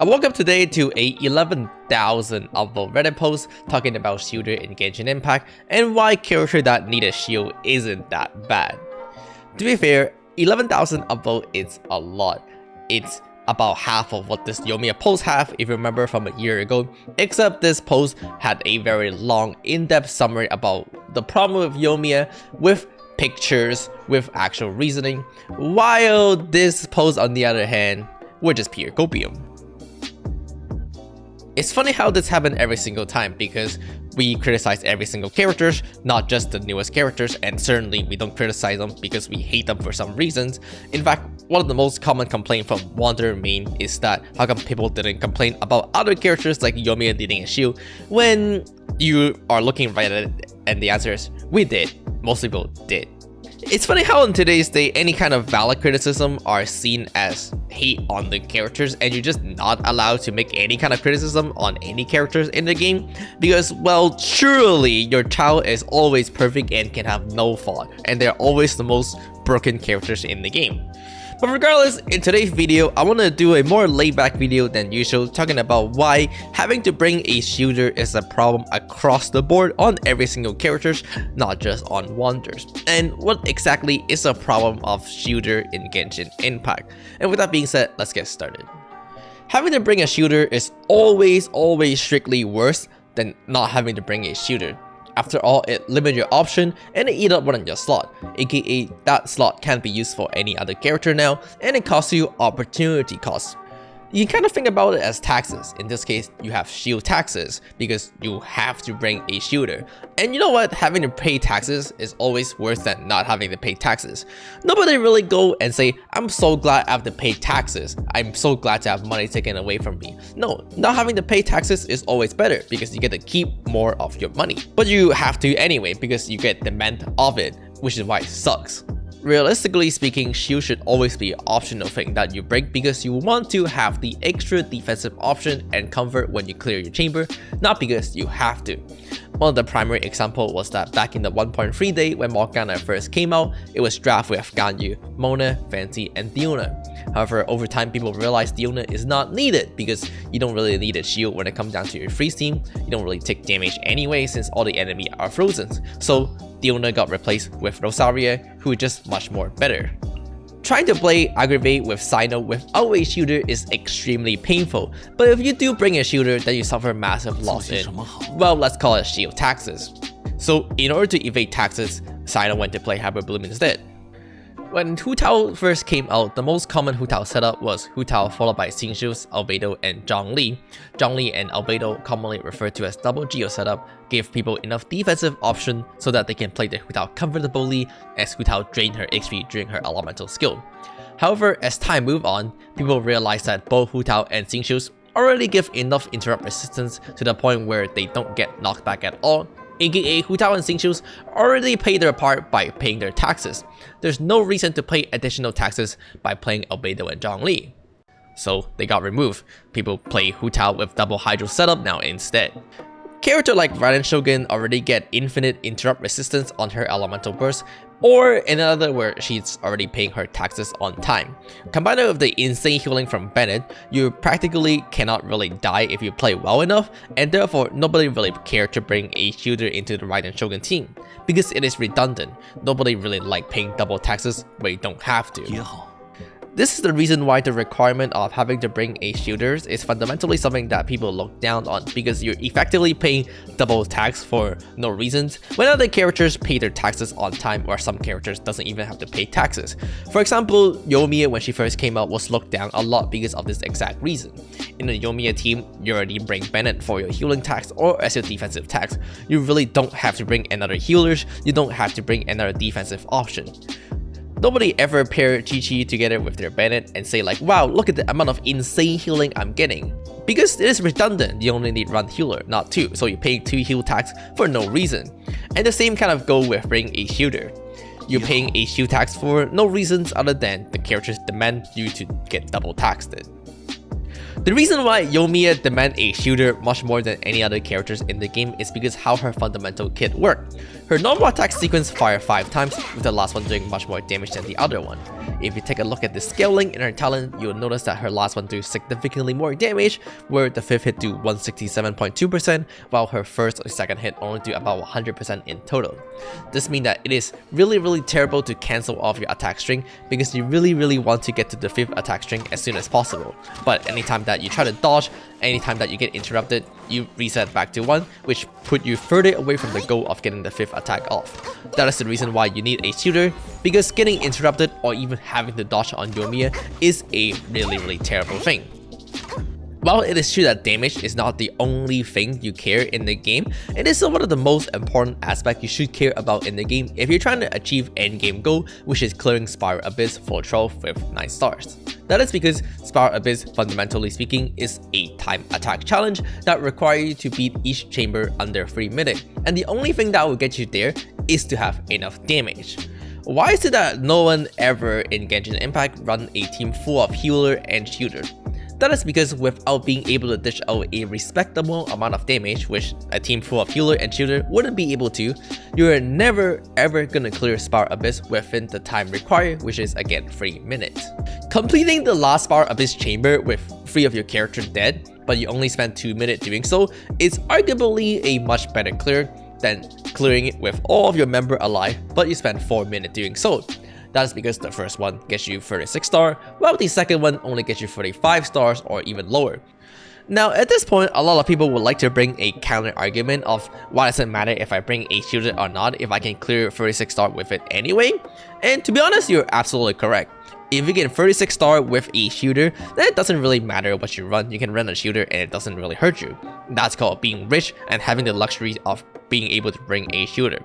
I woke up today to a 11,000 upvote Reddit post talking about shooter in Genshin Impact and why character that need a shield isn't that bad. To be fair, 11,000 upvote is a lot. It's about half of what this Yoimiya post have if you remember from a year ago, except this post had a very long in-depth summary about the problem with Yoimiya with pictures, with actual reasoning, while this post on the other hand were just pure copium. It's funny how this happened every single time because we criticize every single characters, not just the newest characters, and certainly we don't criticize them because we hate them for some reasons. In fact, one of the most common complaints from Wanderer main is that how come people didn't complain about other characters like Yoimiya needing a shield when you are looking right at it and the answer is we did. Most people did. It's funny how in today's day, any kind of valid criticism are seen as hate on the characters and you're just not allowed to make any kind of criticism on any characters in the game because, well, surely your child is always perfect and can have no fault and they're always the most broken characters in the game. But regardless, in today's video, I want to do a more laid-back video than usual talking about why having to bring a shooter is a problem across the board on every single characters, not just on Wanderers, and what exactly is a problem of shooter in Genshin Impact. And with that being said, let's get started. Having to bring a shooter is always strictly worse than not having to bring a shooter. After all, it limits your option and it eats up one of your slot, aka that slot can't be used for any other character now and it costs you opportunity costs. You can kind of think about it as taxes. In this case, you have shield taxes because you have to bring a shooter. And you know what? Having to pay taxes is always worse than not having to pay taxes. Nobody really go and say, I'm so glad I have to pay taxes. I'm so glad to have money taken away from me. No, not having to pay taxes is always better because you get to keep more of your money. But you have to anyway because you get demand of it, which is why it sucks. Realistically speaking, shield should always be an optional thing that you break because you want to have the extra defensive option and comfort when you clear your chamber, not because you have to. One of the primary examples was that back in the 1.3 day when Morgana first came out, it was draft with Ganyu, Mona, Fancy, and Diona. However, over time people realized Diona is not needed because you don't really need a shield when it comes down to your freeze team. You don't really take damage anyway since all the enemy are frozen. So Diona got replaced with Rosaria, who is just much more better. Trying to play Aggravate with Sino without a shooter is extremely painful, but if you do bring a shooter, then you suffer massive loss in, well, let's call it shield taxes. So in order to evade taxes, Sino went to play Hyper Bloom instead. When Hu Tao first came out, the most common Hu Tao setup was Hu Tao followed by Xingqiu's, Albedo, and Zhongli. Zhongli and Albedo, commonly referred to as double Geo setup, gave people enough defensive option so that they can play the Hu Tao comfortably as Hu Tao drained her XP during her elemental skill. However, as time moved on, people realized that both Hu Tao and Xingqiu's already give enough interrupt resistance to the point where they don't get knocked back at all, aka Hu Tao and Xingqiu's already pay their part by paying their taxes. There's no reason to pay additional taxes by playing Albedo and Zhongli. So they got removed. People play Hu Tao with double Hydro setup now instead. Character like Raiden Shogun already get infinite interrupt resistance on her elemental burst, or in another where she's already paying her taxes on time. Combined with the insane healing from Bennett, you practically cannot really die if you play well enough, and therefore nobody really cared to bring a shooter into the Raiden Shogun team, because it is redundant. Nobody really like paying double taxes where you don't have to. This is the reason why the requirement of having to bring a shooter is fundamentally something that people look down on because you're effectively paying double tax for no reasons when other characters pay their taxes on time or some characters doesn't even have to pay taxes. For example, Yoimiya when she first came out was looked down a lot because of this exact reason. In the Yoimiya team, you already bring Bennett for your healing tax or as your defensive tax. You really don't have to bring another healers, you don't have to bring another defensive option. Nobody ever pair Chi-Chi together with their Bennett and say like, wow, look at the amount of insane healing I'm getting. Because it is redundant, you only need one healer, not two, so you're paying 2 heal tax for no reason. And the same kind of go with bringing a shooter. You're paying a shield tax for no reasons other than the characters demand you to get double taxed. The reason why Yoimiya demands a shooter much more than any other characters in the game is because how her fundamental kit works. Her normal attack sequence fires 5 times, with the last one doing much more damage than the other one. If you take a look at the scaling in her talent, you'll notice that her last one do significantly more damage, where the 5th hit do 167.2%, while her first or second hit only do about 100% in total. This means that it is really terrible to cancel off your attack string because you really want to get to the 5th attack string as soon as possible. But anytime that you try to dodge, anytime that you get interrupted, you reset back to 1, which put you further away from the goal of getting the 5th attack off. That is the reason why you need a shooter, because getting interrupted or even having to dodge on Yoimiya is a really terrible thing. While it is true that damage is not the only thing you care in the game, it is one of the most important aspects you should care about in the game if you're trying to achieve endgame goal, which is clearing Spiral Abyss full 12 with 9 stars. That is because Spiral Abyss, fundamentally speaking, is a time attack challenge that requires you to beat each chamber under 3 minutes, and the only thing that will get you there is to have enough damage. Why is it that no one ever in Genshin Impact run a team full of healer and shooter? That is because without being able to dish out a respectable amount of damage, which a team full of healer and shooter wouldn't be able to, you're never ever gonna clear Spiral Abyss within the time required, which is again 3 minutes. Completing the last Spiral Abyss chamber with 3 of your characters dead, but you only spend 2 minutes doing so, is arguably a much better clear than clearing it with all of your members alive, but you spend 4 minutes doing so. That is because the first one gets you 36 stars, while the second one only gets you 35 stars or even lower. Now at this point, a lot of people would like to bring a counter argument of why does it matter if I bring a shooter or not if I can clear 36 stars with it anyway? And to be honest, you're absolutely correct. If you get 36 stars with a shooter, then it doesn't really matter what you run. You can run a shooter and it doesn't really hurt you. That's called being rich and having the luxury of being able to bring a shooter.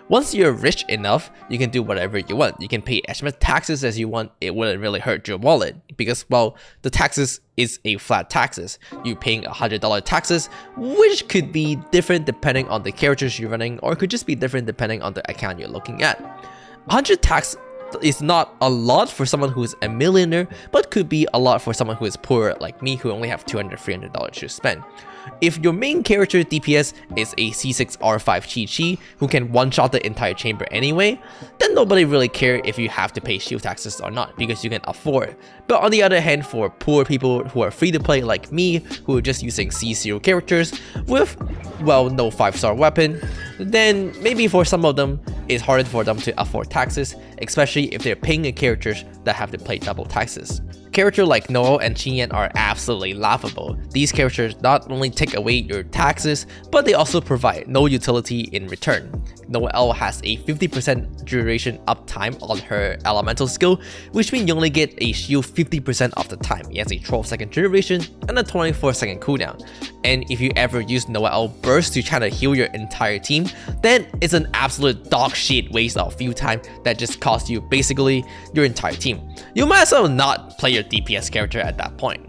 Once you're rich enough, you can do whatever you want. You can pay as much taxes as you want. It wouldn't really hurt your wallet because, well, the taxes is a flat taxes. You're paying $100 taxes, which could be different depending on the characters you're running, or it could just be different depending on the account you're looking at. 100 tax is not a lot for someone who is a millionaire, but could be a lot for someone who is poor like me, who only have $200, $300 to spend. If your main character DPS is a C6R5 Chi-Chi who can one-shot the entire chamber anyway, then nobody really cares if you have to pay shield taxes or not because you can afford. But on the other hand, for poor people who are free to play like me, who are just using C0 characters with, well, no 5-star weapon, then maybe for some of them, it's harder for them to afford taxes, especially if they're paying the characters that have to pay double taxes. Characters like Noel and Xinyan are absolutely laughable. These characters not only take away your taxes, but they also provide no utility in return. Noel has a 50% duration uptime on her elemental skill, which means you only get a shield 50% of the time. He has a 12-second duration and a 24-second cooldown. And if you ever use Noel burst to try to heal your entire team, then it's an absolute dog shit waste of few time that just costs you basically your entire team. You might as well not play your DPS character at that point.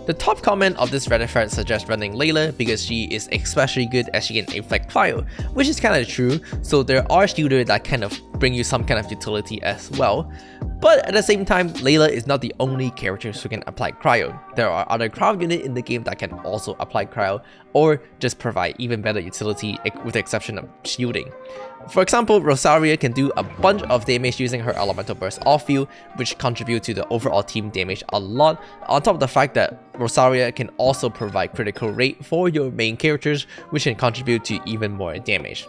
The top comment of this Reddit thread suggests running Layla because she is especially good as she can inflict cryo, which is kind of true, so there are shooters that kind of bring you some kind of utility as well. But at the same time, Layla is not the only character who can apply cryo. There are other crowd units in the game that can also apply cryo or just provide even better utility with the exception of shielding. For example, Rosaria can do a bunch of damage using her elemental burst off field, which contribute to the overall team damage a lot, on top of the fact that Rosaria can also provide critical rate for your main characters, which can contribute to even more damage.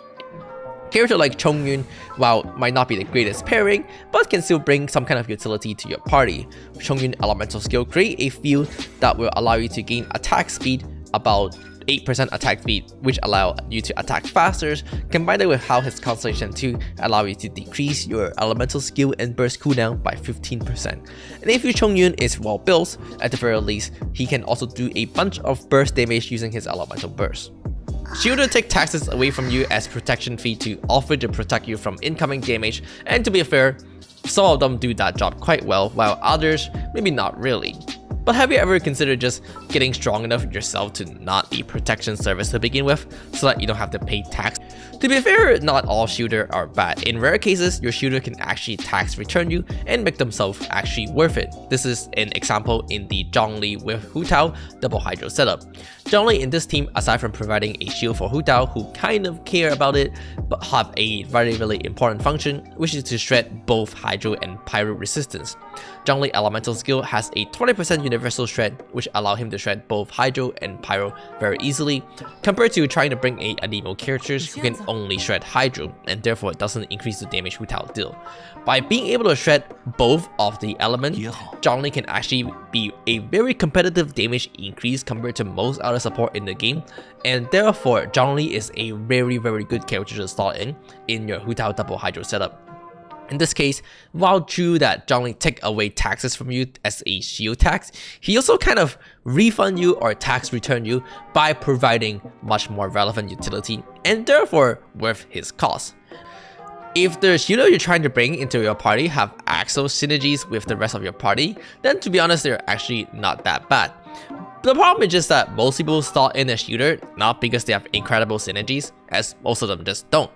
Character like Chongyun, while might not be the greatest pairing, but can still bring some kind of utility to your party. Chongyun elemental skill create a field that will allow you to gain attack speed about 8% attack speed, which allow you to attack faster, combined with how his Constellation 2 allow you to decrease your elemental skill and burst cooldown by 15%. And if your Chongyun is well built, at the very least, he can also do a bunch of burst damage using his elemental burst. Shielders take taxes away from you as protection fee to offer to protect you from incoming damage, and to be fair, some of them do that job quite well, while others maybe not really. But have you ever considered just getting strong enough yourself to not need protection service to begin with, so that you don't have to pay tax? To be fair, not all shooters are bad. In rare cases, your shooter can actually tax return you and make themselves actually worth it. This is an example in the Zhongli with Hu Tao double hydro setup. Zhongli in this team, aside from providing a shield for Hu Tao, who kind of care about it, but have a really important function, which is to shred both hydro and pyro resistance. Zhongli elemental skill has a 20% universal shred, which allow him to shred both hydro and pyro very easily, compared to trying to bring a anemo characters who can only shred hydro, and therefore it doesn't increase the damage Hu Tao deal. By being able to shred both of the elements, Zhongli can actually be a very competitive damage increase compared to most other support in the game, and therefore Zhongli is a very good character to slot in your Hu Tao double hydro setup. In this case, while true that Zhongli take away taxes from you as a shield tax, he also kind of refund you or tax return you by providing much more relevant utility and therefore worth his cost. If the shooter you're trying to bring into your party have actual synergies with the rest of your party, then to be honest, they're actually not that bad. The problem is just that most people slot in a shooter not because they have incredible synergies, as most of them just don't.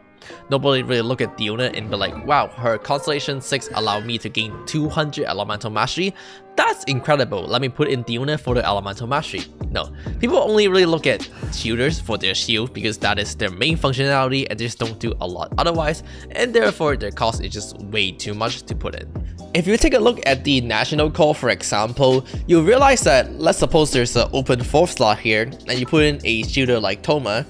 Nobody really look at Diona and be like, wow, her Constellation 6 allowed me to gain 200 Elemental Mastery. That's incredible, let me put in Diona for the Elemental Mastery. No, people only really look at shooters for their shield because that is their main functionality and they just don't do a lot otherwise, and therefore their cost is just way too much to put in. If you take a look at the National Call, for example, you'll realize that, let's suppose there's an open 4th slot here, and you put in a shooter like Toma.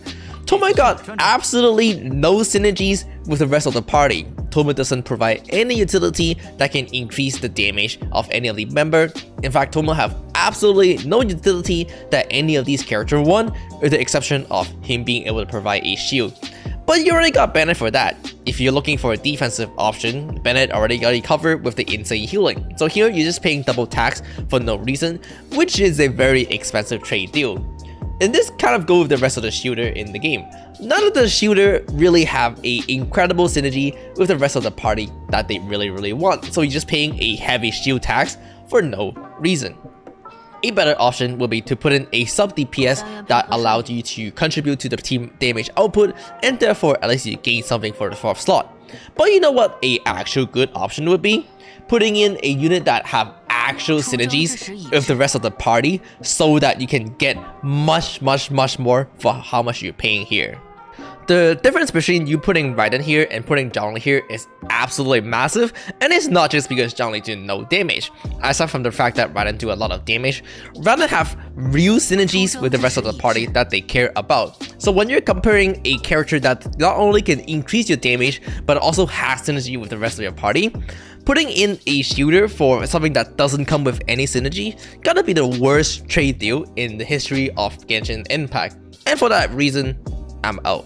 Toma got absolutely no synergies with the rest of the party. Toma doesn't provide any utility that can increase the damage of any of the members. In fact, Toma have absolutely no utility that any of these characters want, with the exception of him being able to provide a shield. But you already got Bennett for that. If you're looking for a defensive option, Bennett already got it covered with the insane healing. So here you're just paying double tax for no reason, which is a very expensive trade deal. And this kind of goes with the rest of the shooter in the game. None of the shooter really have a incredible synergy with the rest of the party that they really want, so you're just paying a heavy shield tax for no reason. A better option would be to put in a sub DPS that allows you to contribute to the team damage output, and therefore at least you gain something for the 4th slot. But you know what a actual good option would be? Putting in a unit that have actual synergies with the rest of the party so that you can get much more for how much you're paying here. The difference between you putting Raiden here and putting Zhongli here is absolutely massive, and it's not just because Zhongli do no damage. Aside from the fact that Raiden do a lot of damage, Raiden have real synergies with the rest of the party that they care about. So when you're comparing a character that not only can increase your damage but also has synergy with the rest of your party, putting in a shooter for something that doesn't come with any synergy gotta be the worst trade deal in the history of Genshin Impact. And for that reason, I'm out.